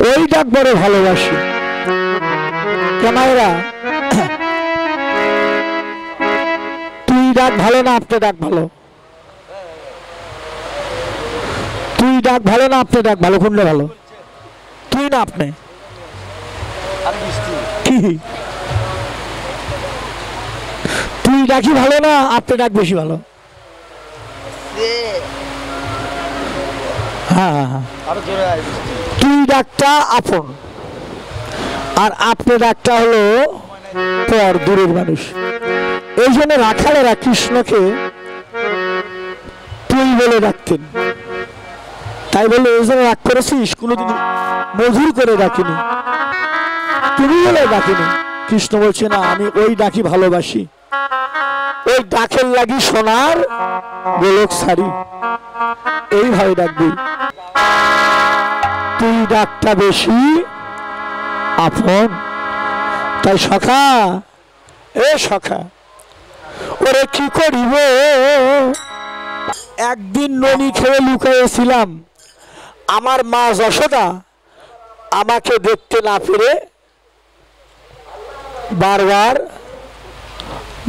ওই ডাক বড় ভালোবাসি। কেমাইরা তুই ডাক ভালো না আপনি ডাক ভালো? তুই ডাক ভালো না আপনি ডাক ভালো? কোনটা ভালো? তুই না আপনি? কি তুই ডাকি ভালো না আপনি ডাক বেশি ভালো? হ্যাঁ হ্যাঁ, তুই ডাকটা আপন আর আপনি ডাকটা হলো পর, দূরের মানুষ। এই জন্য রাখালেরা কৃষ্ণকে তুই বলে ডাকতেন। তাই বলে এই জন্য রাগ করেছিস? কোনোদিন মধুর করে ডাকিনি, তুমি বলে ডাকিনি। কৃষ্ণ বলছে না, আমি ওই ডাকি ভালোবাসি, ওই ডাকের লাগি সোনার গোলক ছাড়ি, এইভাবে ডাকবি। তুই ডাকটা বেশি আপন। তাই সখা, এ সখা, ওরে কি করিব, একদিন ননি খেয়ে লুকাইছিলাম, আমার মা যশোদা আমাকে দেখতে না পেরে বারবার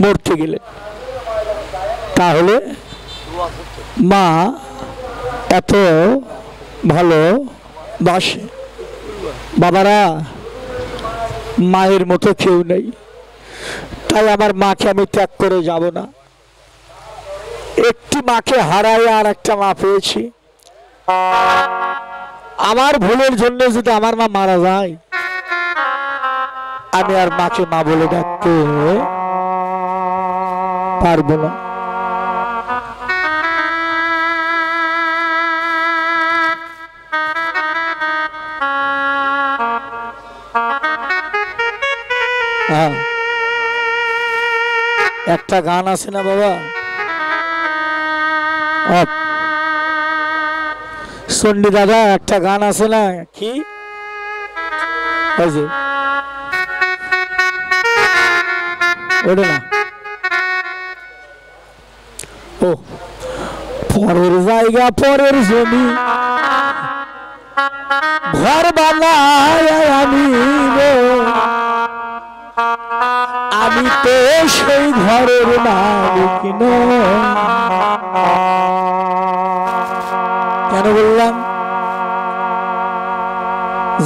মরতে গেলেন। তাহলে মা এত ভালো বাসে। বাবারা, মায়ের মতো কেউ নেই, তাই আমার মাকে আমি ত্যাগ করে যাব না। একটি মাকে হারাই আর একটা মা পেয়েছি। আমার ভুলের জন্য যদি আমার মা মারা যায়, আমি আর মাকে মা বলে ডাকতে পারবো না। একটা গান আছে না বাবা, সন্ডি দাদা, একটা গান আছে না, কি ওটা না, ও পরের জায়গা পরের জমি ঘর বানায় আমি, আমি তো সেই ঘরের মালিক নই। কেন বললাম?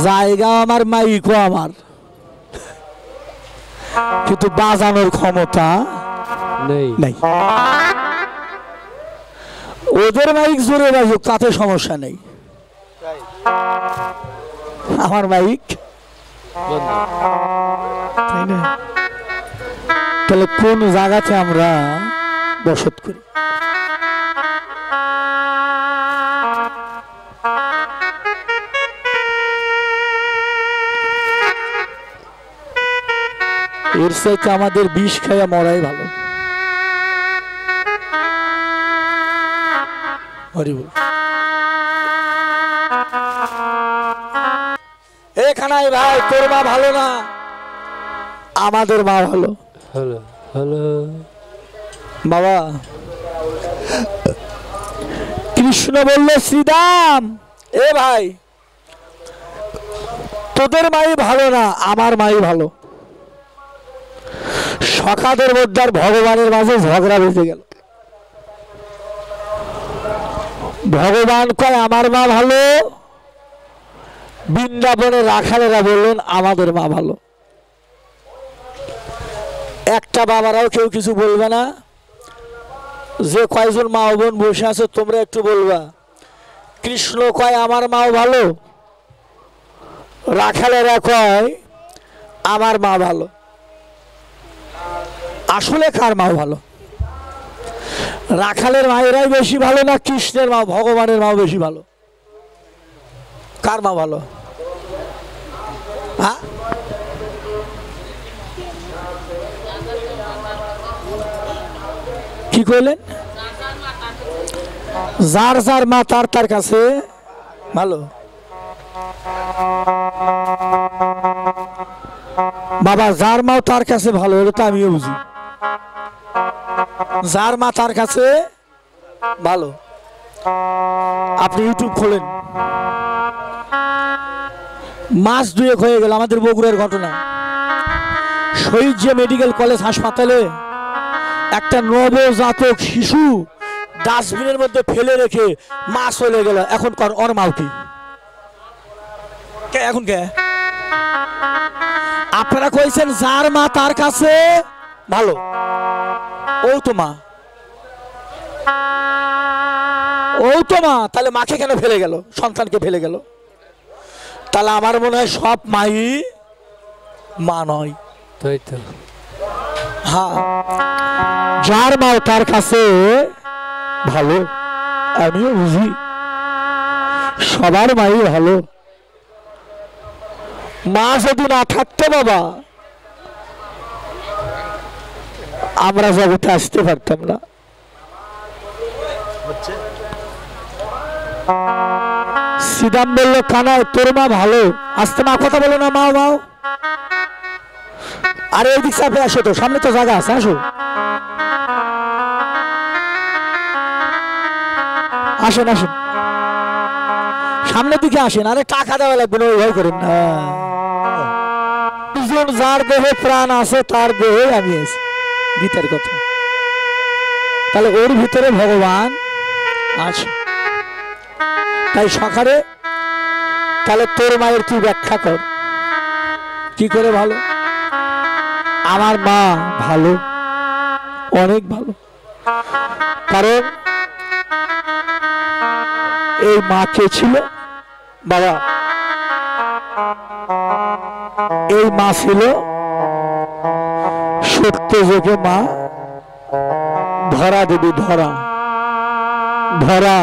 জায়গা আমার, মাইকও আমার, কিন্তু বাজানোর ক্ষমতা নেই। ওদের মাইক জোরে বাজুক, তাতে সমস্যা নেই, আমার মাইক তাই না? তাহলে কোন জায়গাতে আমরা বসত করি? এর চাইতে আমাদের বিষ খাইয়া মরাই ভালো। হরিবল। এখানাই ভাই, তোর মা ভালো না, আমাদের মা ভালো। হ্যালো হ্যালো বাবা। কৃষ্ণ বলল, শ্রীদাম, এ ভাই, তোদের মাই ভালো না, আমার মাই ভালো। সখাদের মধ্যে আর ভগবানের মাঝে ঝগড়া বেঁধে গেল। ভগবান কয় আমার মা ভালো, বৃন্দাবনের রাখালেরা বললেন আমাদের মা ভালো। একটা বাবারাও কেউ কিছু বলবে না? যে কয়জন মা বোন বসে আছে তোমরা একটু বলবা, কৃষ্ণ কয় আমার মাও ভালো, রাখালেরা কয় আমার মা ভালো। আসলে কার মা ভালো? রাখালের মায়েরাই বেশি ভালো না কৃষ্ণের মা, ভগবানের মা বেশি ভালো? কার মা ভালো? হ্যাঁ, কি কইলেন? যার যার মা তার তার কাছে ভালো। বাবা, যার মা তার কাছে ভালো হলে তো আমিও বুঝি, যার মা তার কাছে ভালো। আপনি ইউটিউব খোলেন, মাস দুয়েক হয়ে গেল আমাদের বগুড়ার ঘটনা। শহীদ যে মেডিকেল কলেজ হাসপাতালে একটা নবজাতক শিশু ডাস্টবিনের মধ্যে ফেলে রেখে মা চলে গেল। এখন কর ওর মাও কি এখন কে? আপনারা কইছেন যার মা তার কাছে ভালো, ও তো মা, ও তো মা। তাহলে মাকে কেন ফেলে গেল, সন্তানকে ফেলে গেল? তাহলে আমার মনে হয় সব মাই মা নয়। তাই তো। হ্যাঁ, যার মা তার কাছে ভালো, আমিও বুঝি সবার মাই ভালো। মা যদি না থাকতো বাবা, আমরা জগতে আসতে পারতাম না। সিদাম বললো কানাই তোর মা ভালো, আসতে মা কথা বলো না, মাও মাও। আরে এই দিক চাপে আসো, তো সামনে তো জায়গা আছে, আসো আসেন আসেন, সামনের দিকে আসেন। আরে টাকা দেওয়া লাগবে না, ওই ভয় করেন না। যার দেহে প্রাণ আছে তার দেহে আমি আছি, গীতার কথা। তাহলে ওর ভিতরে ভগবান আছে। তাই সকালে তাহলে তোর মায়ের তুই ব্যাখ্যা কর, কি করে ভালো? আমার মা ভালো, অনেক ভালো। কারণ এই মা কে ছিল বাবা? এই মা ছিল সত্য যোগে মা ধরা দেবী। ধরা ধরা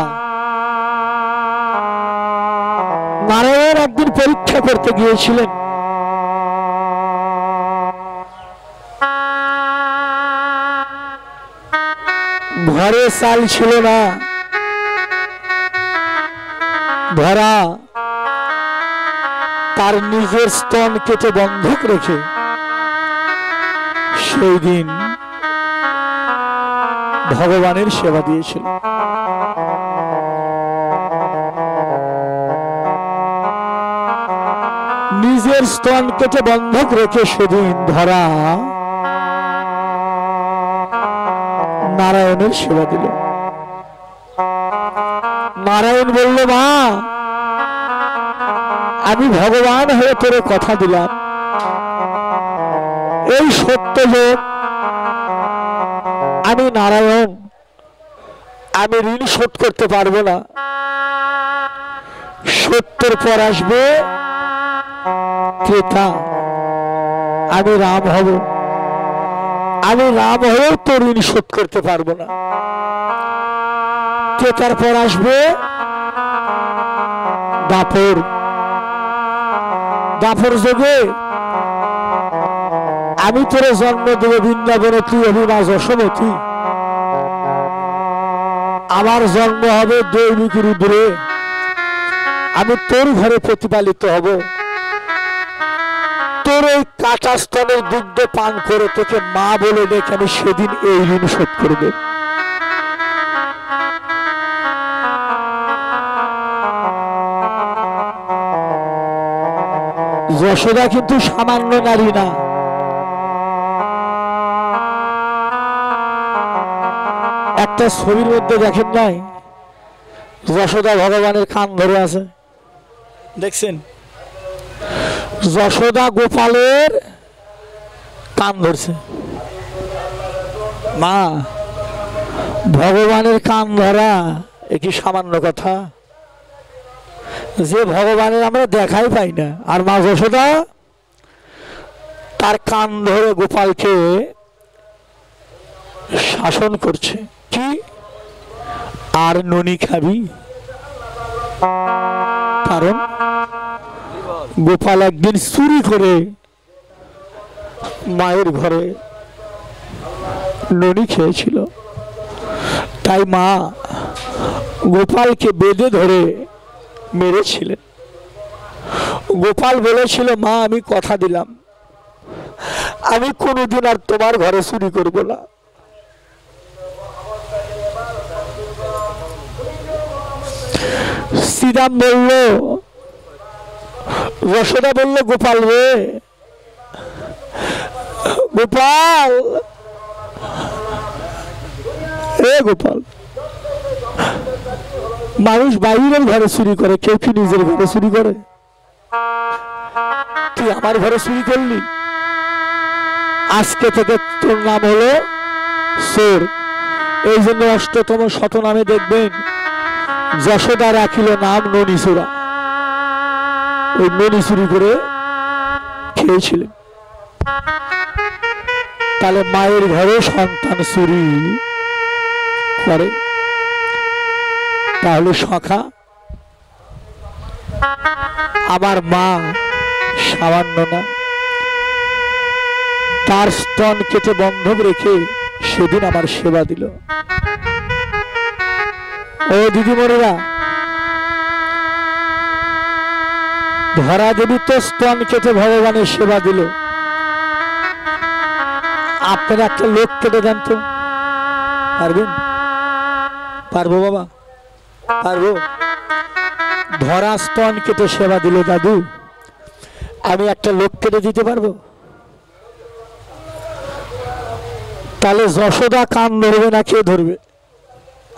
নারায়ণ একদিন পরীক্ষা করতে গিয়েছিলেন। ঘরে চাল ছিল না, ধরা তার নিজের স্তন কেটে বন্ধক রেখে সেই দিন ভগবানের সেবা দিয়েছিল। নিজের স্তন কেটে বন্ধক রেখে সেদিন ধরা নারায়ণের সেবা দিল। নারায়ণ বলল মা, আমি ভগবান হয়ে তোরে কথা দিলাম, এই সত্য যে আমি নারায়ণ, আমি ঋণ শোধ করতে পারবো না। সত্যের পর আসবে ত্রেতা, আমি রাম হব, আমি রাম হয়েও তোর ঋণ শোধ করতে পারবো না। ত্রেতার পর আসবে দাপর, দাপর যুগে আমি তোরে জন্ম দেব বৃন্দাবনে, তুই অভিমা যশোমতী। আমার জন্ম হবে দৈবিক রুদ্রে, আমি তোর ঘরে প্রতিপালিত হব। তোর এই কাঁচা স্তনের দুগ্ধ পান করে তোকে মা বলে ডেকে আমি সেদিন এই ঋণ শোধ করবে। যশোদা কিন্তু সামান্য নারী না, একটা ছবির মধ্যে দেখেন নাই যশোদা ভগবানের কান ধরে আছে, দেখছেন? যশোদা গোপালের কান ধরছে। মা, ভগবানের কান ধরা এ কি সামান্য কথা? যে ভগবানের আমরা দেখাই পাই না, আর মা যশোদা তার কান ধরে গোপালকে শাসন করছে। কি আর ননি খাবি? কারণ গোপাল একদিন চুরি করে মায়ের ঘরে ননি খেয়েছিল, তাই মা গোপালকে বেঁধে ধরে মেরেছিলেন। গোপাল বলেছিল মা, আমি কথা দিলাম আমি কোনোদিন আর তোমার ঘরে চুরি করব না। শ্রীরাম বলল যশোদা বলল, গোপাল রে, গোপাল, এ গোপাল, মানুষ বাইরের ঘরে চুরি করে, কেউ কি নিজের ঘরে চুরি করে? তুই আমার ঘরে চুরি করলি, আজকে থেকে তোর নাম হলো চোর। এই জন্য অষ্টতম শতনামে দেখবেন যশোদা রাখিল নাম ননীচুরা। ওই ননী চুরি করে খেয়েছিলেন। তাহলে মায়ের ঘরে সন্তান চুরি করে, তাহলে সখা আমার মা সামান্য না, তার স্তন কেটে বন্ধক রেখে সেদিন আমার সেবা দিল। ও দিদিমণিরা, ধরা দেবী তো স্তন কেটে ভগবানের সেবা দিল, আপনারা একটা লোক কেটে দেন তো, পারবেন? পারবো বাবা, পারবো? ধরা স্তন কেটে সেবা দিল দাদু, আমি একটা লোক কেটে দিতে পারবো? তাহলে যশোদা কান ধরবে না কে ধরবে?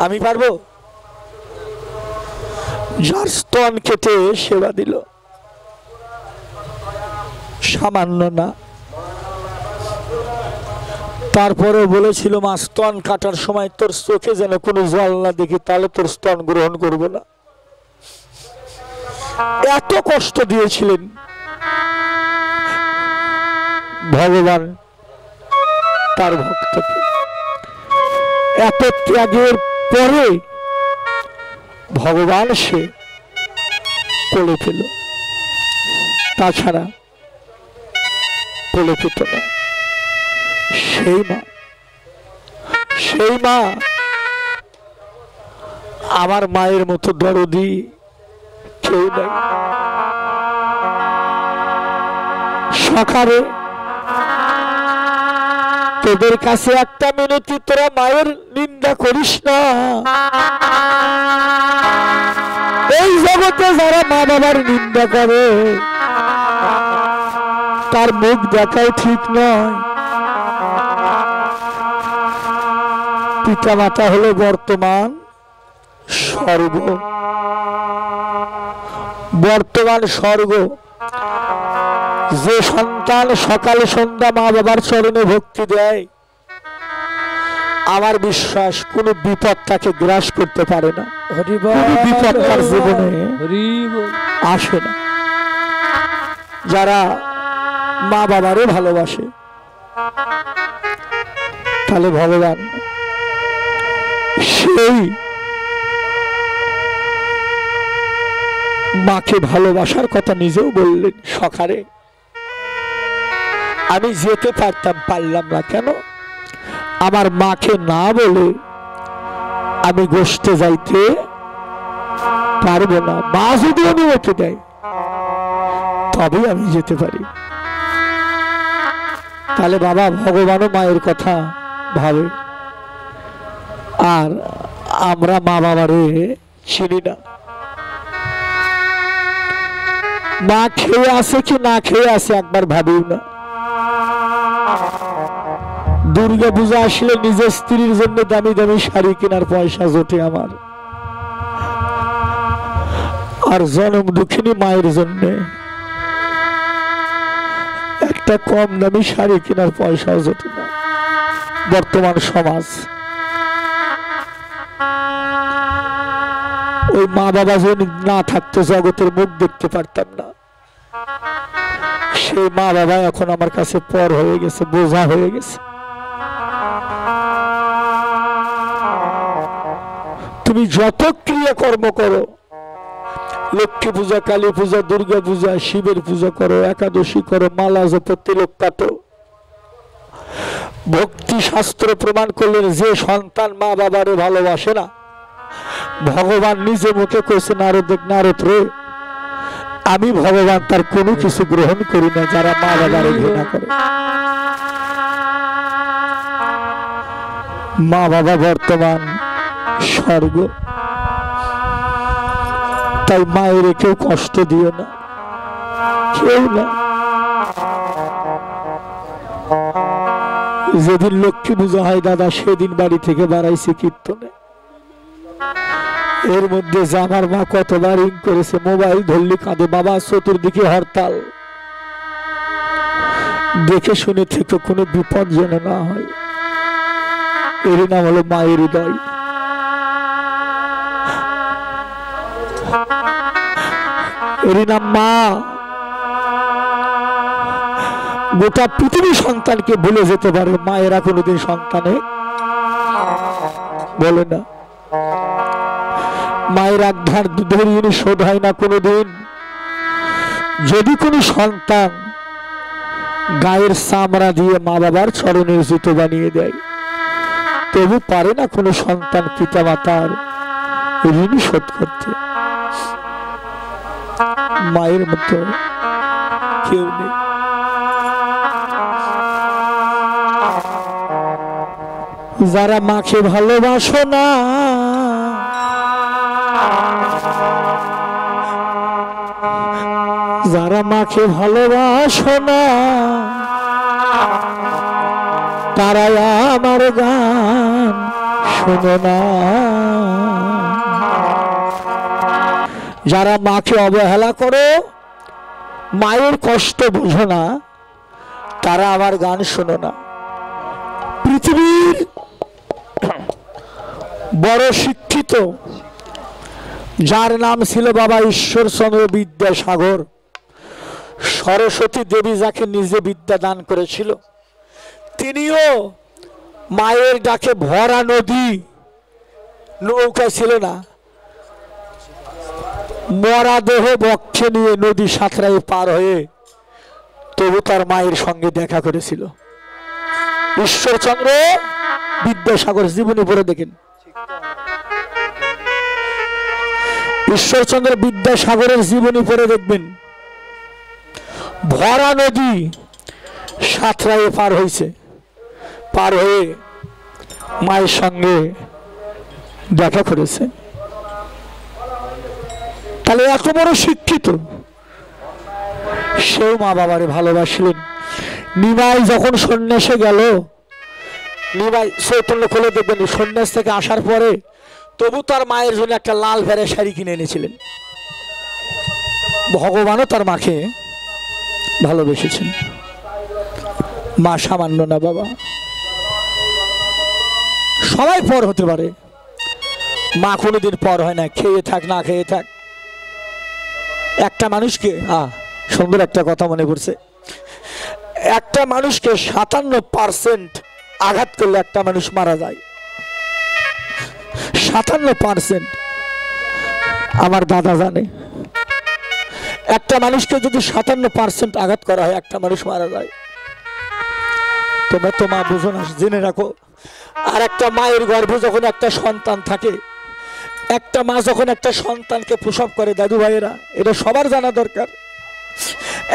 আমি পারবো? যার স্তন কেটে সেবা দিল, সামান্য না। তারপরে বলেছিল, মা স্তন কাটার সময় তোর চোখে যেন কোনো জল না দেখি, তাহলে তোর স্তন গ্রহণ করব না। এত কষ্ট দিয়েছিলেন ভগবান তার ভক্তকে। এত ত্যাগের পরে ভগবান সে কোলে পেল, তাছাড়া কোলে পেত না। সেই মা আমার মায়ের মতো দরদি কেউ নাই। সকালে তোদের কাছে একটা মিনতি, তোরা মায়ের নিন্দা করিস না। এই জগতে যারা মা বাবার নিন্দা করে তার মুখ দেখাও ঠিক নয়। পিতা মাতা হলো বর্তমান স্বর্গ, বর্তমান স্বর্গ। যে সন্তান সকালে সন্ধ্যা মা বাবার চরণে ভক্তি দেয়, আমার বিশ্বাস কোনো বিপদ তাকে গ্রাস করতে পারে না, বিপদ তার জীবনে আসে না। যারা মা বাবারে ভালোবাসে, তাহলে ভগবান সেই মাকে ভালোবাসার কথা নিজেও বললেন, সখারে আমি যেতে পারতাম, পারলাম না কেন? আমার মাকে না বলে আমি গোষ্ঠে যাইতে পারবো না। মা যদি অনুমতি দেয় তবে আমি যেতে পারি। তাহলে বাবা ভগবানও মায়ের কথা ভাবে, আর আমরা মা বাবারে চিনি না। মা খেয়ে আছে কি না খেয়ে আছে একবার ভাবিও না। দুর্গা পূজা আসলে নিজের স্ত্রীর জন্য দামি দামি শাড়ি কেনার পয়সা জোটে আমার, আর জনম দুঃখিনী মায়ের জন্য একটা কম দামি শাড়ি কেনার পয়সাও জোটে না। বর্তমান সমাজ, ওই মা বাবা যদি না থাকতো জগতের মুখ দেখতে পারতাম না। সেই মা বাবা এখন আমার কাছে পর হয়ে গেছে, বোঝা হয়ে গেছে। তুমি যত ক্রিয়া কর্ম করো, লক্ষ্মী পূজা, কালী পূজা, দুর্গা পূজা, শিবের পূজা করো, একাদশী করো, মালা জপো, তিলক কাটো, ভক্তি শাস্ত্র প্রমাণ করলেন যে সন্তান মা বাবারে ভালোবাসে না, ভগবান নিজে মুখে কইছে, নারদ রে আমি ভগবান তার কোনো কিছু গ্রহণ করি না যারা মা বাবারে ঘৃণা করে। মা বাবা বর্তমান স্বর্গ, তাই মায়ের কেউ কষ্ট দিও না। কেউ না। যেদিন লক্ষ্মী পূজা হয় দাদা সেদিন বাড়ি থেকে বাড়াইছে কীর্তনে। এর মধ্যে আমার মা কতবার রিং করেছে, মোবাইল ধরলি কাঁদে, বাবা চতুর্দিকে হরতাল, দেখে শুনে থেকে কোনো বিপদ যেন না হয়। এর নাম হলো মায়ের হৃদয়। এর নাম মা। গোটা পৃথিবী সন্তানকে ভুলে যেতে পারে, মায়েরা কোনোদিন সন্তানে বলে না। মায়ের এক ধার দুধের ঋণ শোধ হয় না কোনোদিন। যদি কোনো সন্তান গায়ের চামড়া দিয়ে মা বাবার চরণের জুতো বানিয়ে দেয়, তবু পারে না কোনো সন্তান পিতা মাতার ঋণ শোধ করতে। মায়ের মতো কেউ নেই। যারা মাকে ভালোবাসো না, যারা মাকে ভালোবাসো না, তারা আমার গান শোনো না। যারা মাকে অবহেলা করো, মায়ের কষ্ট বোঝো না, তারা আমার গান শোনো না। পৃথিবীর বড় শিক্ষিত যার নাম ছিল বাবা ঈশ্বরচন্দ্র বিদ্যাসাগর, সরস্বতী দেবী যাকে নিজে বিদ্যা দান করেছিল, তিনিও মায়ের ডাকে ভরা নদী, নৌকা ছিল না, মরা দেহ বক্ষে নিয়ে নদী সাঁতরায় পার হয়ে তবু তার মায়ের সঙ্গে দেখা করেছিল। ঈশ্বরচন্দ্র বিদ্যাসাগর জীবনী পড়ে দেখেন। ঈশ্বরচন্দ্র বিদ্যাসাগরের জীবনী পড়ে দেখবেন, ভরা নদী সাঁতরায় পার হয়েছে, পার হয়ে মায়ের সঙ্গে দেখা করেছে। তাহলে এত বড় শিক্ষিত, সেও মা বাবারে ভালোবাসলেন। নিমাই যখন সন্ন্যাসে গেল, নিমাই চৈতন্য খুলে দেখবেন, সন্ন্যাস থেকে আসার পরে তবু তার মায়ের জন্য একটা লাল ভেড়া শাড়ি কিনে এনেছিলেন। ভগবানও তার মাকে ভালোবেসেছেন। মা সামান্য না বাবা, সবাই পর হতে পারে, মা কোনোদিন পর হয় না। খেয়ে থাক না খেয়ে থাক, একটা মানুষকে সুন্দর একটা কথা মনে পড়ছে, একটা মানুষকে 57% আঘাত করলে একটা মানুষ মারা যায়। 57% আমার দাদা জানে, একটা মানুষকে যদি 57% আঘাত করা হয় একটা মানুষ মারা যায়। তোমরা তো মা বুঝো না, জেনে রাখো। আর একটা মায়ের গর্ভে যখন একটা সন্তান থাকে, একটা মা যখন একটা সন্তানকে প্রসব করে, দাদু ভাইয়েরা এটা সবার জানা দরকার,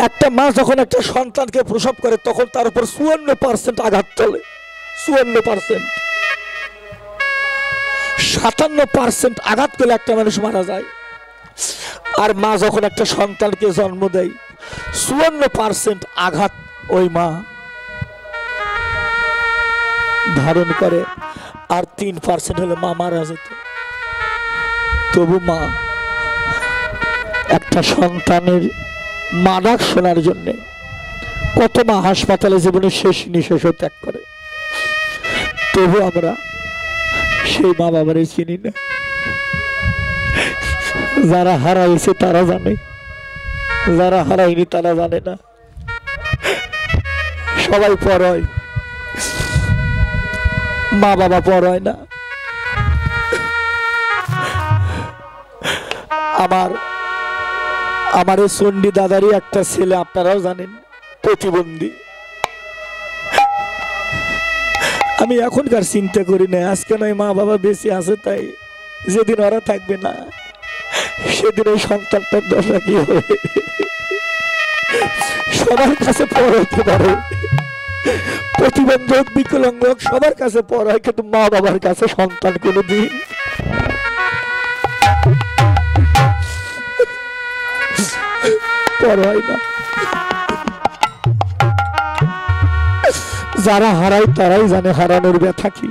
একটা মা যখন একটা সন্তানকে প্রসব করে তখন তার উপর 54% আঘাত চলে। 54%, 57% আঘাত করলে একটা মানুষ মারা যায়। আর মা যখন একটা সন্তানকে জন্ম দেয় 54% আঘাত ওই মা ধারণ করে, আর 3% হলে মা মারা যেত। তবু মা একটা সন্তানের মা ডাক শোনার জন্য কত মা হাসপাতালে জীবনের শেষ নিঃশ্বাস ত্যাগ করে, তবু আমরা সেই মা বাবারে চিনি না। যারা হারাইছে তারা জানে, যারা হারায়নি তারা জানে না। সবাই পর হয়, মা বাবা পর হয় না। আমার এই চণ্ডী দাদারই একটা ছেলে, আপনারাও জানেন, প্রতিবন্ধী। আমি এখনকার চিন্তা করি না, আজকে নয় মা বাবা বেঁচে আছে, তাই যেদিন ওরা থাকবে না সেদিন ওই সন্তানটার দশা কি হবে। সবার কাছে পর হতে পারে, প্রতিবন্ধক বিকলাঙ্গ সবার কাছে পর হয়, কিন্তু মা বাবার কাছে সন্তান কোনোদিন। পর হয় না। যারা হারায় তারাই জানে হারানোর ব্যথা কি,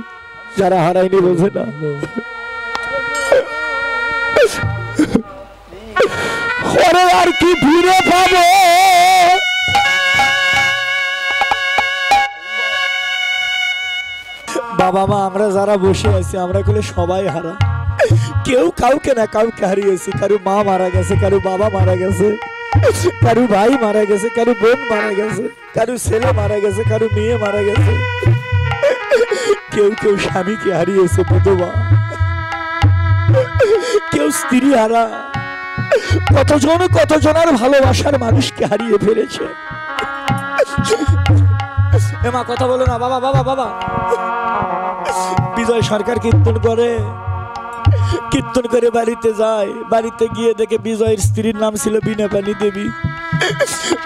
যারা হারায়নি বোঝে না। পরে আর কি ফিরে পাবো? বাবা মা আমরা যারা বসে আছি আমরা কইলে সবাই হারা, কেউ কাউকে না কাউকে হারিয়েছি। কারো মা মারা গেছে, কারো বাবা মারা গেছে, কারো ভাই মারা গেছে, কারো বোন মারা গেছে, কারো ছেলে মারা গেছে, কারো মেয়ে মারা গেছে, কেউ কেউ স্বামীকে হারিয়েছে, বিধবা, কেউ স্ত্রী হারা, কতজনের ভালোবাসার মানুষকে হারিয়ে ফেলেছে। মা কথা বলো না বাবা, বাবা বাবা। বিজয় সরকার কীর্তন করে বাড়িতে যায়, বাড়িতে গিয়ে দেখে বিজয়ের স্ত্রীর নাম ছিল বিনাপানি দেবী।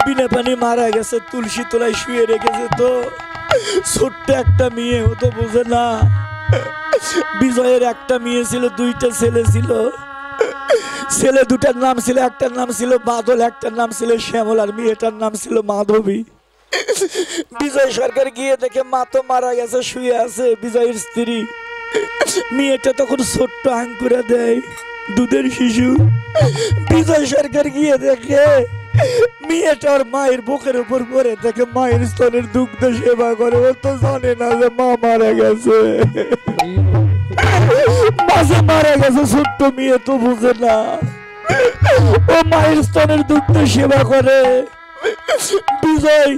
বিনাপানি মারা গেছে, তুলসী তলায় শুয়ে রেখেছে। তো ছোট্ট একটা মেয়ে, ও তো বোঝে না। বিজয়ের একটা মেয়ে ছিল, দুইটা ছেলে ছিল। ছেলে দুটার নাম ছিল, একটার নাম ছিল বাদল, একটার নাম ছিল শ্যামল, আর মেয়েটার নাম ছিল মাধবী। বিজয় সরকার গিয়ে দেখে মা তো মারা গেছে, শুয়ে আছে বিজয়ের স্ত্রী। মেয়েটা তখন ছোট্ট আঙ্কুরা দেয়, দুধের শিশু। বিজয় সরকার গিয়ে দেখে মেয়েটা ওর মায়ের বুকের উপর পড়ে দেখে মায়ের স্তনের দুগ্ধ সেবা করে। ও তো জানে না যে মা মারা গেছে, মাঝে মারা গেছে। ছোট্ট মেয়ে তো বুঝে না, ও মায়ের স্তনের দুগ্ধ সেবা করে। বিজয়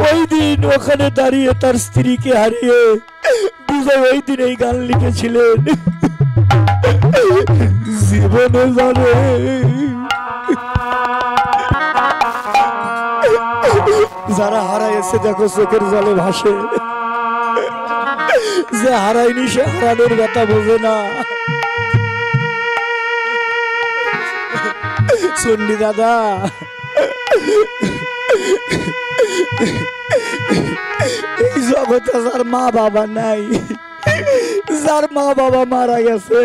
ওই দিন ওখানে দাঁড়িয়ে তার স্ত্রীকে হারিয়ে বিজয় ওই দিন এই গান লিখেছিলেন, জীবনে জানে যারা হারাইছে দেখো চোখের জলে ভাসে, যে হারায়নি সে হারানোর ব্যথা বোঝে না। চন্ডী দাদা, এই জগতে যার মা বাবা নাই, যার মা বাবা মারা গেছে,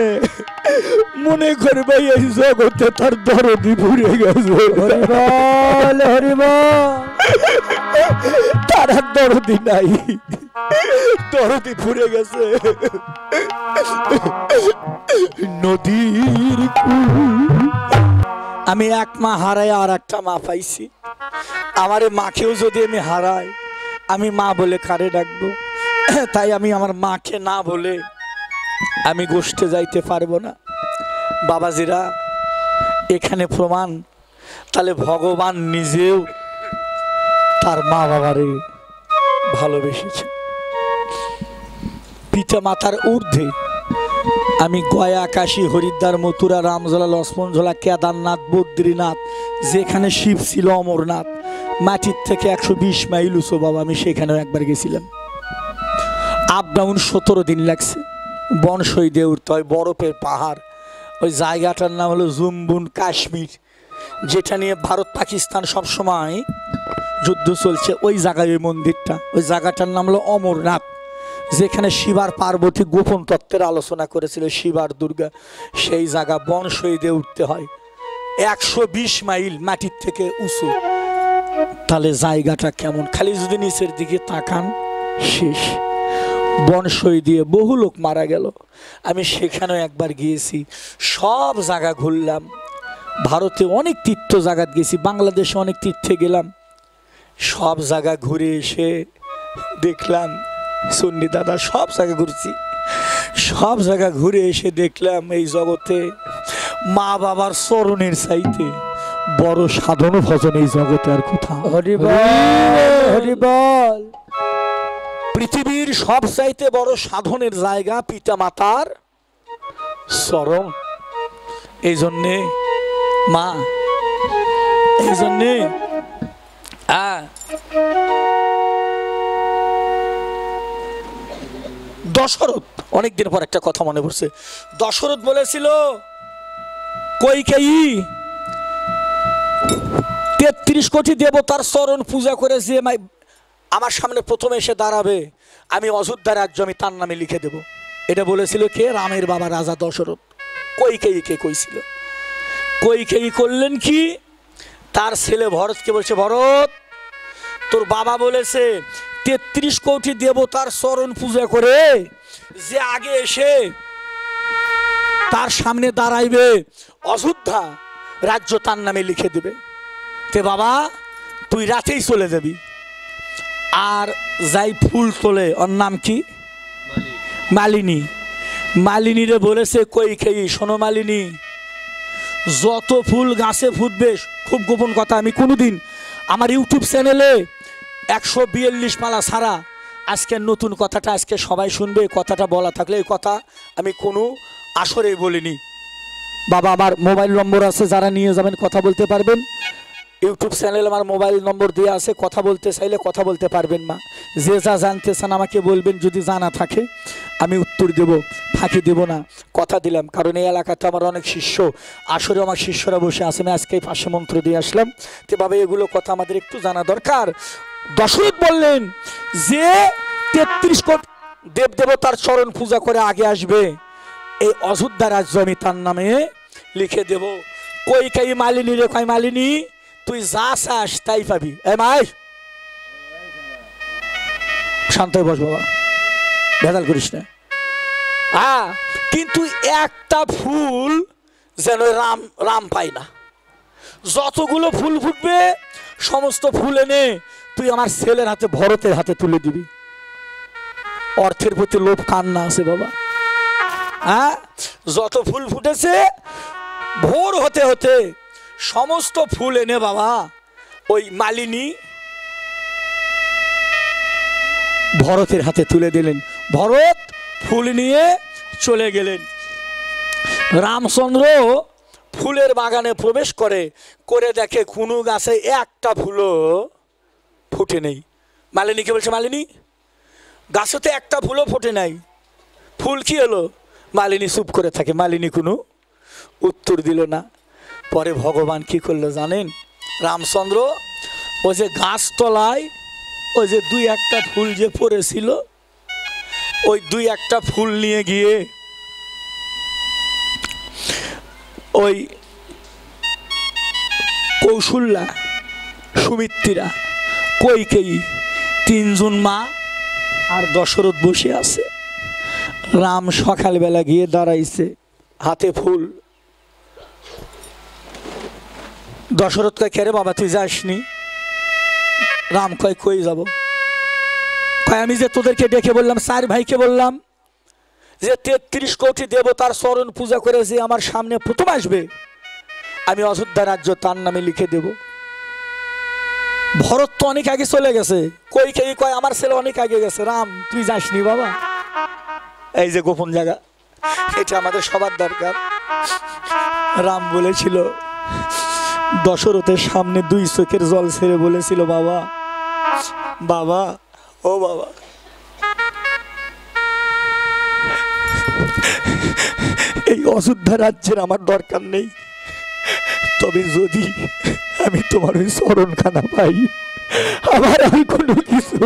মনে করবে এই জগতে তার দরদি ভরে গেছে। তার আর দরদি নাই, দরদি ফুরে গেছে। নদীর আমি এক মা হারাই আর একটা মা পাইছি। আমার মাকেও যদি আমি হারাই, আমি মা বলে কারে ডাকবো? তাই আমি আমার মাকে না বলে আমি গোষ্ঠে যাইতে পারবো না। বাবাজিরা, এখানে প্রমাণ, তাহলে ভগবান নিজেও তার মা বাবারে ভালোবেসেছে। পিতা মাতার ঊর্ধ্বে আমি গয়া, কাশী, হরিদ্বার, মথুরা, রামঝোলা, লক্ষ্মণঝোলা, কেদারনাথ, বদ্রীনাথ, যেখানে শিব ছিল, অমরনাথ, মাটির থেকে 120 মাইল উঁচু বাবা, আমি সেখানেও একবার গেছিলাম। আপ ডাউন 17 দিন লাগছে। বনসই দিয়ে উঠতে হয়, বরফের পাহাড়। ওই জায়গাটার নাম হলো জুম্বুন কাশ্মীর, যেটা নিয়ে ভারত পাকিস্তান সবসময় যুদ্ধ চলছে। ওই জায়গায় ওই মন্দিরটা, ওই জায়গাটার নাম হলো অমরনাথ, যেখানে শিবার পার্বতী গোপন তত্ত্বের আলোচনা করেছিল, শিবার দুর্গা। সেই জায়গা বনসই দিয়ে উঠতে হয়, 120 মাইল মাটির থেকে উঁচু। তাহলে জায়গাটা কেমন, খালি যদি নিচের দিকে তাকান শেষ। বনসই দিয়ে বহু লোক মারা গেল। আমি সেখানেও একবার গিয়েছি, সব জায়গা ঘুরলাম। ভারতে অনেক তীর্থ জায়গা গেছি, বাংলাদেশে অনেক তীর্থে গেলাম। সব জায়গা ঘুরে এসে দেখলাম, চন্ডী দাদা, সব জায়গা ঘুরছি, সব জায়গা ঘুরে এসে দেখলাম এই জগতে মা বাবার চরণের চাইতে বড় সাধন ভজন এই জগতে আর কোথাও। হরিবল। পৃথিবীর সব চাইতে বড় সাধনের জায়গা পিতা মাতার চরণ। এই জন্যে মা, এই জন্যে দশরথ, অনেকদিন পর একটা কথা মনে পড়ছে। দশরথ বলেছিল কইকেয়ী 33 কোটি দেবতার চরণ পূজা করে যে আমার সামনে প্রথমে এসে দাঁড়াবে, আমি অযোধ্যা রাজ্য আমি তার নামে লিখে দেব। এটা বলেছিল কে? রামের বাবা রাজা দশরথ। কইকেয়ীকে কইছিল। কইকেয়ী করলেন কি? তার ছেলে ভরতকে বলছে, ভরত তোর বাবা বলেছে ৩৩ কোটি দেবতার চরণ পূজা করে যে আগে এসে তার সামনে দাঁড়াইবে অযোধ্যা রাজ্য তার নামে লিখে দেবে। তে বাবা তুই রাতেই চলে যাবি, আর যাই ফুল তোলে ওর নাম কি? মালিনী। মালিনীরে বলেছে কই খেয়ে, শোনো মালিনী, যত ফুল গাছে ফুটবে, খুব গোপন কথা, আমি কোনোদিন আমার ইউটিউব চ্যানেলে 142 মালা ছাড়া আজকের নতুন কথাটা আজকে সবাই শুনবে। কথাটা বলা থাকলে এই কথা আমি কোনো আসরেই বলিনি। বাবা আমার মোবাইল নম্বর আছে, যারা নিয়ে যাবেন কথা বলতে পারবেন। ইউটিউব চ্যানেল আমার মোবাইল নম্বর দেওয়া আছে, কথা বলতে চাইলে কথা বলতে পারবেন। মা যে যা জানতে চান আমাকে বলবেন, যদি জানা থাকে আমি উত্তর দেব, ফাঁকি দেব না, কথা দিলাম। কারণ এই এলাকাতে আমার অনেক শিষ্য, আসলে আমার শিষ্যরা বসে আছে, আমি আজকেই 500 মন্ত্র দিয়ে আসলাম। তো বাবা এগুলো কথা আমাদের একটু জানা দরকার। দশরথ বললেন যে 33 কোটি দেব দেবতার চরণ পূজা করে আগে আসবে, এই অযোধ্যা রাজ্য আমি তার নামে লিখে দেব। কই কই মালিনী রে, কই মালিনী তুই যা চাস তাই পাবি। এ মাই শান্ত হয়ে বস বাবা, ভেজাল করিস না। হ্যাঁ, কিন্তু একটা ফুল যেন রাম রাম পাই না। যতগুলো ফুল ফুটবে সমস্ত ফুল এনে তুই আমার ছেলের হাতে, ভরতের হাতে তুলে দিবি। অর্থের প্রতি লোভ কান্না আছে বাবা। হ্যাঁ, যত ফুল ফুটেছে ভোর হতে হতে সমস্ত ফুল এনে বাবা ওই মালিনী ভরতের হাতে তুলে দিলেন। ভরত ফুল নিয়ে চলে গেলেন। রামচন্দ্র ফুলের বাগানে প্রবেশ করে করে দেখে কোনো গাছে একটা ফুলও ফুটে নেই। মালিনীকে বলছে, মালিনী গাছে তো একটা ফুলও ফোটে নাই, ফুল কি হলো? মালিনী চুপ করে থাকে, মালিনী কোনো উত্তর দিল না। পরে ভগবান কি করলো জানেন? রামচন্দ্র ওই যে গাছতলায় ওই যে 2-1টা ফুল যে পড়েছিল, ওই 2-1টা ফুল নিয়ে গিয়ে ওই কৌশল্যা, সুমিত্রা, কইকেয়ী 3 জন মা আর দশরথ বসে আছে। রাম সকালবেলা গিয়ে দাঁড়াইছে, হাতে ফুল। দশরথ কয়, কে রে বাবা তুই যাসনি? রাম কয়, কই যাব? কয়, আমি যে তোদেরকে ডেকে বললাম, 4 ভাইকে বললাম যে 33 কোটি দেবতার চরণ পূজা করে যে আমার সামনে প্রথম আসবে আমি অযোধ্যা রাজ্য তার নামে লিখে দেব। ভরত তো অনেক আগে চলে গেছে। কই কে কয়, আমার ছেলে অনেক আগে গেছে। রাম তুই যাসনি বাবা? এই যে গোপন জায়গা, এটা আমাদের সবার দরকার। রাম বলেছিল, দশরথের সামনে 2 চোখের জল ছেড়ে বলেছিল, বাবা বাবা ও বাবা, এই অযোধ্যা রাজ্যের আমার দরকার নেই, তবে যদি আমি তোমার ওই চরণখানা পাই, আমার আর কোনো কিছু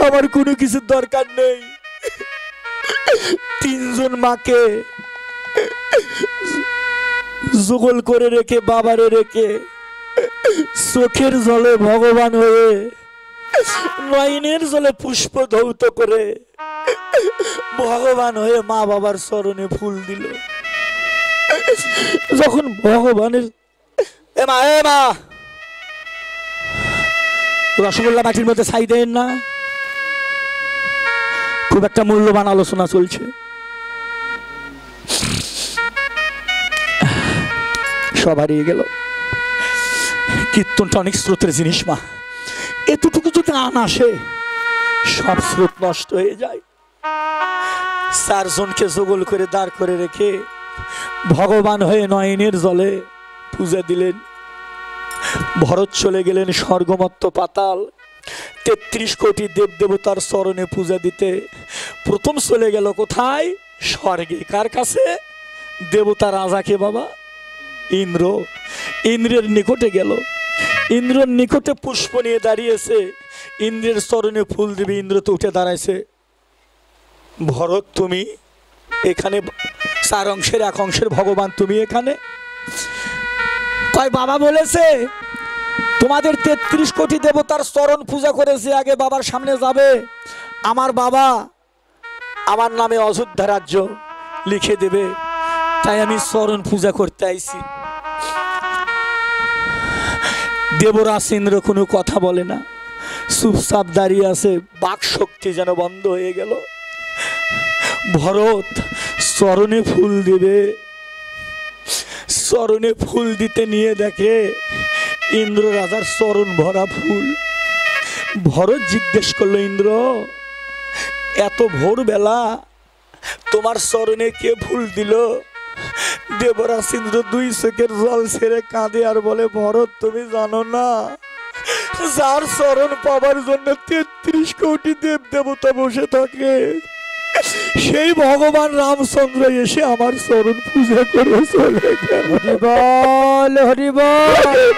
আমার কোনো কিছুর দরকার নেই। 3 জন মাকে জগল করে রেখে, বাবারে রেখে, চোখের জলে ভগবান হয়ে, নয়নের জলে পুষ্প ধৌত করে ভগবান হয়ে মা বাবার চরণে ফুল দিল। যখন ভগবানের এ মা রসগোল্লা মাটির মধ্যে ছাই দেন না, খুব একটা মূল্যবান আলোচনা চলছে। সব হারিয়ে গেল। কীর্তনটা অনেক স্রোতের জিনিস মা, এতটুকু যদি আন আসে সব স্রোত নষ্ট হয়ে যায়। 4 জনকে জগল করে দাঁড় করে রেখে ভগবান হয়ে নয়নের জলে পূজা দিলেন। ভরত চলে গেলেন স্বর্গমত্ত পাতাল। 33 কোটি দেব দেবতার চরণে পূজা দিতে প্রথম চলে গেল কোথায়? স্বর্গে। কার কাছে? দেবতা রাজাকে বাবা ইন্দ্র। ইন্দ্রের নিকটে গেল। ইন্দ্রের নিকটে পুষ্প নিয়ে দাঁড়িয়েছে, ইন্দ্রের চরণে ফুল দিবে। ইন্দ্র তো উঠে দাঁড়াইছে, ভরত তুমি? এখানে 4 অংশের 1 অংশের ভগবান তুমি এখানে? কয় বাবা বলেছে তোমাদের 33 কোটি দেবতার চরণ পূজা করেছে, আগে বাবার সামনে যাবে, আমার বাবা আমার নামে অযোধ্যা রাজ্য লিখে দেবে, তাই আমি চরণ পূজা করতে আইছি। দেবরাজ ইন্দ্র কোনো কথা বলে না, চুপচাপ দাঁড়িয়ে আছে, বাক শক্তি যেন বন্ধ হয়ে গেল। ভরত চরণে ফুল দিবে, চরণে ফুল দিতে নিয়ে দেখে ইন্দ্র রাজার চরণ ভরা ফুল। ভরত জিজ্ঞেস করলো, ইন্দ্র এত ভোরবেলা তোমার চরণে কে ফুল দিল? দেবরাজ ইন্দ্র 2 চোখের জল ছেড়ে কাঁদে আর বলে, ভরত তুমি জানো না, যার চরণ পাবার জন্য 33 কোটি দেব দেবতা বসে থাকে, সেই ভগবান রামচন্দ্র এসে আমার চরণ পূজা করে চলে গেল। হরি বল, হরি বল,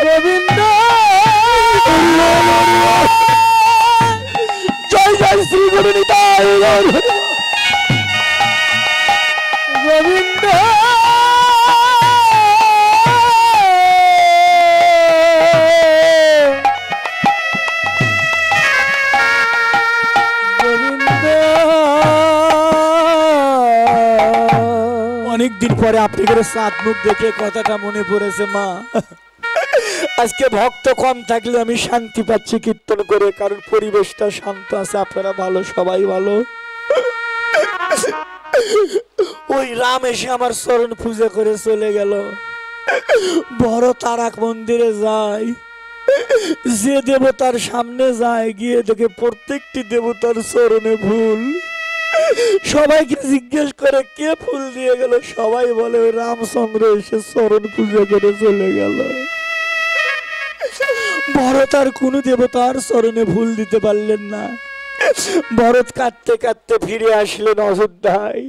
গোবিন্দ জয় জয় শ্রী গুরু নিতাই গোবিন্দ। অনেকদিন পরে আপনি করে সাত মুখ দেখে কথাটা মনে পড়েছে মা। আজকে ভক্ত কম থাকলে আমি শান্তি পাচ্ছি কীর্তন করে, কারণ পরিবেশটা শান্ত আছে, আপনারা ভালো, সবাই ভালো। ওই রাম এসে আমার চরণ পূজা করে চলে গেল। বড় তারাক মন্দিরে যায়, যে দেবতার সামনে যায় গিয়ে দেখে প্রত্যেকটি দেবতার চরণে ফুল। সবাইকে জিজ্ঞেস করে কে ফুল দিয়ে গেল, সবাই বলে ওই রামচন্দ্র এসে চরণ পূজা করে চলে গেল। ভরত আর কোন দেবতার চরণে ফুল দিতে পারলেন না। ভরত কাঁদতে কাঁদতে ফিরে আসলেন অযোধ্যায়।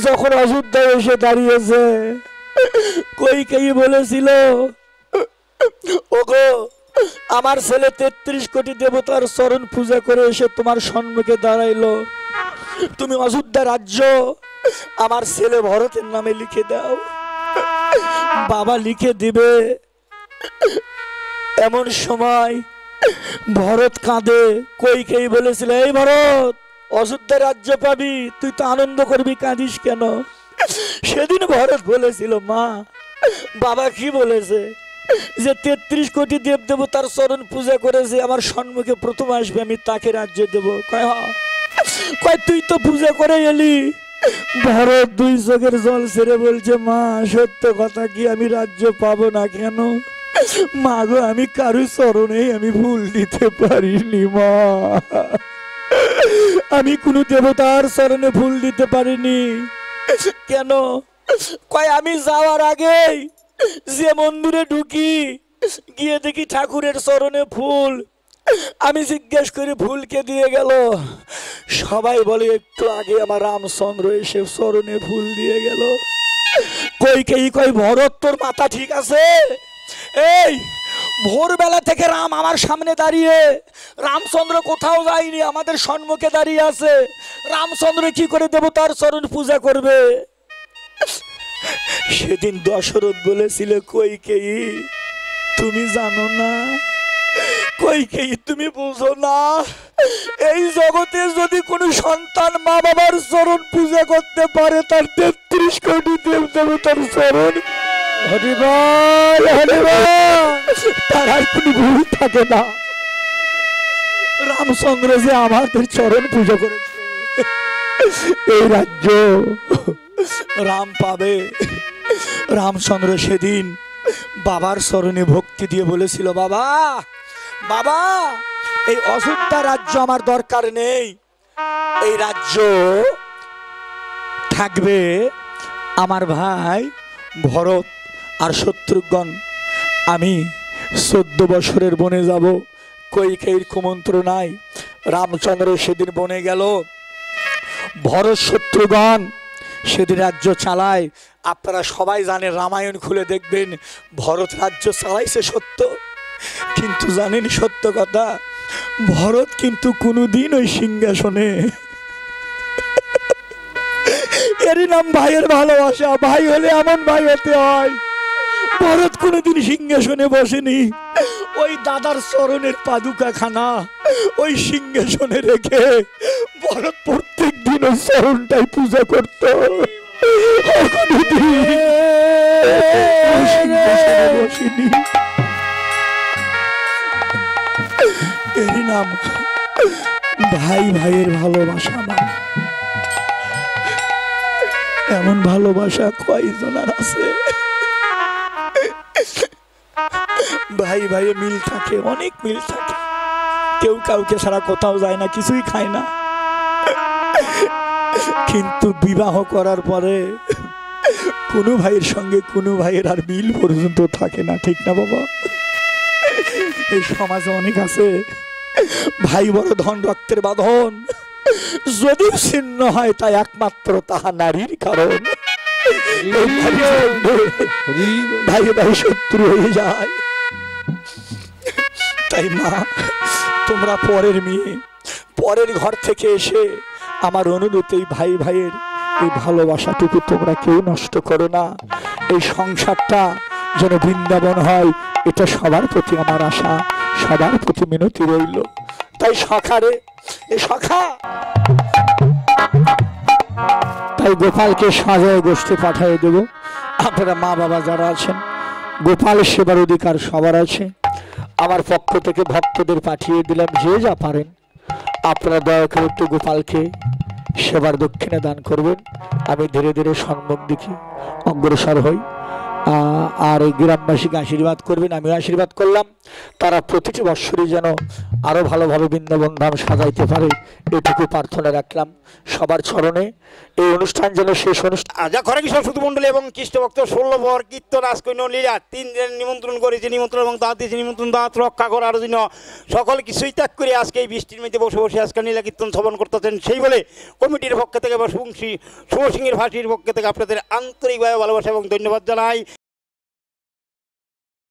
যখন অযোধ্যায় এসে দাঁড়িয়েছে, কইকেয়ী বলেছিল, ওগো আমার ছেলে 33 কোটি দেবতার চরণ পূজা করে এসে তোমার সম্মুখে দাঁড়াইলো, তুমি অযোধ্যা রাজ্য আমার ছেলে ভরতের নামে লিখে দাও। বাবা লিখে দিবে। এমন সময় ভরত কাঁদে। কইকেয়ী বলেছিল, এই ভরত অযোধ্যা রাজ্য পাবি, তুই তো আনন্দ করবি, কাঁদিস কেন? সেদিন ভরত বলেছিল, মা বাবা কি বলেছে যে 33 কোটি দেব দেবতার চরণ পূজা করেছে, আমার সম্মুখে প্রথম আসবে, আমি তাকে রাজ্য দেব। কয় তুই তো পূজা করে এলি। ভরত 2 চোখের জল ছেড়ে বলছে, মা সত্য কথা কি, আমি রাজ্য পাবো না কেন? মা গো আমি কারো চরণে আমি ভুল দিতে পারিনি মা, আমি কোন দেবতার চরণে ভুল দিতে পারিনি। কেন? কয় আমি যাওয়ার আগেই যে মন্দিরে ঢুকি গিয়ে দেখি ঠাকুরের চরণে ফুল, আমি জিজ্ঞেস করি ফুলকে দিয়ে গেল। সবাই বলে একটু আগে আমার রামচন্দ্র এসে চরণে ফুল দিয়ে গেল। কইকেয়ী কয়, ভরত তোর মাথা ঠিক আছে? এই ভোরবেলা থেকে রাম আমার সামনে দাঁড়িয়ে, রামচন্দ্র কোথাও যায়নি, আমাদের সম্মুখে দাঁড়িয়ে আছে, রামচন্দ্র কি করে দেবতার চরণ পূজা করবে? সেদিন দশরথ বলেছিল, কইকেয়ী তুমি জানো না, কইকেয়ী তুমি বুঝো না, এই জগতে যদি কোনো সন্তান মা বাবার চরণ পূজা করতে পারে, তার 33 কোটি দেব দেবতার চরণ হরি বল, হরি বল, তার আর কোনো ভুল থাকে না। রামচন্দ্র যে আমাদের চরণ পূজা করেছে, এই রাজ্য রাম পাবে। রামচন্দ্র সেদিন বাবার চরণে ভক্তি দিয়ে বলেছিল, বাবা বাবা এই অযোধ্যা রাজ্য আমার দরকার নেই, এই রাজ্য থাকবে আমার ভাই ভরত আর শত্রুঘ্ন। আমি 14 বছরের বনে যাব। কইকেয়ীর কুমন্ত্রণায় রামচন্দ্র সেদিন বনে গেল। ভরত শত্রুঘ্ন সেদিন রাজ্য চালায়। আপনারা সবাই জানেন, রামায়ণ খুলে দেখবেন, ভরত রাজ্য চালাইছে সত্য, কিন্তু জানেন সত্য কথা, ভরত কিন্তু কোনোদিন ওই সিংহাসনে, এরই নাম ভাইয়ের ভালোবাসা। ভাই হলে এমন ভাই হতে হয়। ভরত কোনোদিন সিংহাসনে বসেনি, ওই দাদার চরণের পাদুকা খানা ওই সিংহাসনে রেখে ভরত প্রত্যেক দিন ওই চরণটাই পূজা করত। বসেনি। এর নাম ভাই ভাইয়ের ভালোবাসা। নাম এমন ভালোবাসা কয়জনের আছে? ভাই ভাইয়ে মিল থাকে, অনেক মিল থাকে। কেউ কাউকে ছাড়া কোথাও যায় না, কিছুই খায় না, কিন্তু বিবাহ করার পরে কোনো ভাইয়ের সঙ্গে কোনো ভাইয়ের আর মিল পর্যন্ত থাকে না। ঠিক না বাবা? এই সমাজে অনেক আছে, ভাই বড় ধন রক্তের বাঁধন, যদি ছিন্ন হয় তা একমাত্র তাহা নারীর কারণ। ভাই ভাই শত্রু হয়ে যায়। তাই মা, তোমরা পরের মেয়ে, পরের ঘর থেকে এসে আমার অনুরোধ, এই ভাই ভাইয়ের এই ভালোবাসাটুকু তোমরা কেউ নষ্ট করো না। এই সংসারটা যেন বৃন্দাবন হয়, এটা সবার প্রতি আমার আশা, সবার প্রতি মিনতি রইল। তাই সখারে, এ সখা, তাই গোপালকে সাজায় গোষ্ঠী পাঠিয়ে দেব। আপনারা মা বাবা যারা আছেন, গোপাল সেবার অধিকার সবার আছে। আমার পক্ষ থেকে ভক্তদের পাঠিয়ে দিলাম, যে যা পারেন আপনারা দয়া করে একটু গোপালকে সেবার দক্ষিণে দান করবেন। আমি ধীরে ধীরে সম্মুখ দিকে অগ্রসর হই। আর এই গ্রামবাসীকে আশীর্বাদ করবেন, আমি আশীর্বাদ করলাম। তারা প্রতিটি বৎসরই যেন আরো ভালোভাবে বৃন্দাবন ধাম সাজাইতে পারে, এটুকু প্রার্থনা রাখলাম সবার চরণে। এই অনুষ্ঠান যেন শেষ অনুষ্ঠান। আজা ঘরে কিশোর শুধু মন্ডলী এবং খ্রিস্ট ভক্ত 16 ভর কীর্তন রাজকৈন্য লীলা 3 দিন নিমন্ত্রণ করেছে, নিমন্ত্রণ এবং দাঁত দিয়েছে, নিমন্ত্রণ দাঁত রক্ষা করার জন্য সকল কিছুই ত্যাগ করে আজকে এই বৃষ্টির মধ্যে বসে বসে আজকে লীলা কীর্তন শ্রবণ করতেছেন। সেই বলে কমিটির পক্ষ থেকে বা শুভ সিংহের ভাষীর পক্ষ থেকে আপনাদের আন্তরিকভাবে ভালোবাসা এবং ধন্যবাদ জানাই।